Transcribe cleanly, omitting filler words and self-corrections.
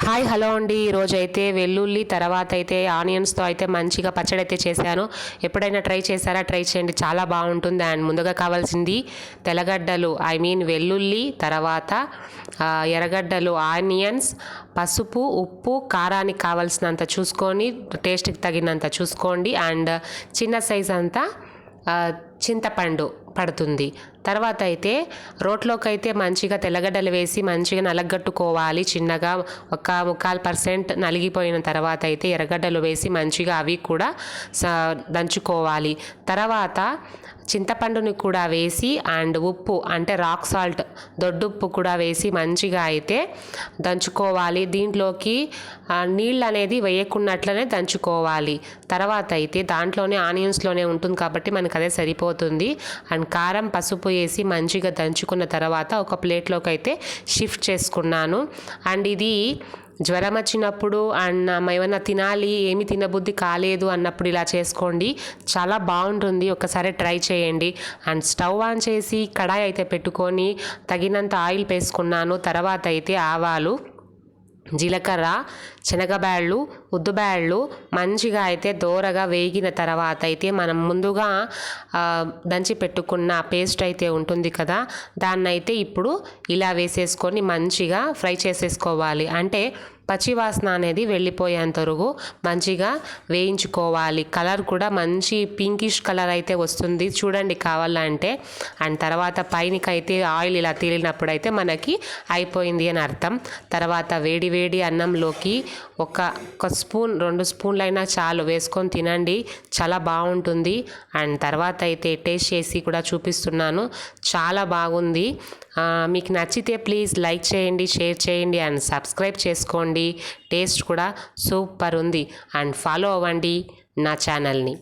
Hi hello అండి. ఈరోజైతే వెల్లుల్లి తర్వాత అయితే ఆనియన్స్తో అయితే మంచిగా పచ్చడి అయితే చేశాను. ఎప్పుడైనా ట్రై చేశారా? ట్రై చేయండి, చాలా బాగుంటుంది. అండ్ ముందుగా కావాల్సింది తెల్లగడ్డలు, వెల్లుల్లి, తర్వాత ఎర్రగడ్డలు, ఆనియన్స్, పసుపు, ఉప్పు, కారానికి కావాల్సినంత చూసుకొని, టేస్ట్కి తగినంత చూసుకోండి. అండ్ చిన్న సైజ్ అంతా చింతపండు పడుతుంది. తర్వాత అయితే రోట్లోకి అయితే మంచిగా తెల్లగడ్డలు వేసి మంచిగా నలగట్టుకోవాలి. చిన్నగా ఒక 1/4% నలిగిపోయిన తర్వాత అయితే ఎర్రగడ్డలు వేసి మంచిగా అవి కూడా దంచుకోవాలి. తర్వాత చింతపండుని కూడా వేసి అండ్ ఉప్పు అంటే రాక్ సాల్ట్, దొడ్డుప్పు కూడా వేసి మంచిగా అయితే దంచుకోవాలి. దీంట్లోకి నీళ్ళు అనేది వేయకున్నట్లనే దంచుకోవాలి. తర్వాత అయితే దాంట్లోనే ఆనియన్స్లోనే ఉంటుంది కాబట్టి మనకు అదే సరిపోతుంది. అండ్ కారం, పసుపు వేసి మంచిగా దంచుకున్న తర్వాత ఒక ప్లేట్లోకి అయితే షిఫ్ట్ చేసుకున్నాను. అండ్ ఇది జ్వరం వచ్చినప్పుడు అండ్ ఏమైనా తినాలి, ఏమి తినబుద్ధి కాలేదు అన్నప్పుడు ఇలా చేసుకోండి, చాలా బాగుంటుంది. ఒకసారి ట్రై చేయండి. అండ్ స్టవ్ ఆన్ చేసి కడాయి అయితే పెట్టుకొని తగినంత ఆయిల్ వేసుకున్నాను. తర్వాత అయితే ఆవాలు, జీలకర్ర, శనగబ్యాళ్ళు, ఉద్దుబ్యాళ్ళు మంచిగా అయితే దోరగా వేగిన తర్వాత అయితే మనం ముందుగా దంచి పెట్టుకున్న పేస్ట్ అయితే ఉంటుంది కదా, దాన్ని అయితే ఇప్పుడు ఇలా వేసేసుకొని మంచిగా ఫ్రై చేసేసుకోవాలి. అంటే పచ్చివాసన అనేది వెళ్ళిపోయేంత వరకు మంచిగా వేయించుకోవాలి. కలర్ కూడా మంచి పింకిష్ కలర్ అయితే వస్తుంది చూడండి కావాలంటే. అండ్ తర్వాత పైనకైతే ఆయిల్ ఇలా తేలినప్పుడు అయితే మనకి అయిపోయింది అని అర్థం. తర్వాత వేడి వేడి అన్నంలోకి ఒక స్పూన్ 2 స్పూన్లైనా చాలు వేసుకొని తినండి, చాలా బాగుంటుంది. అండ్ తర్వాత అయితే టేస్ట్ చేసి కూడా చూపిస్తున్నాను, చాలా బాగుంది. మీకు నచ్చితే ప్లీజ్ లైక్ చేయండి, షేర్ చేయండి అండ్ సబ్స్క్రైబ్ చేసుకోండి. టేస్ట్ కూడా సూపర్ ఉంది. అండ్ ఫాలో అవ్వండి నా ఛానల్ని.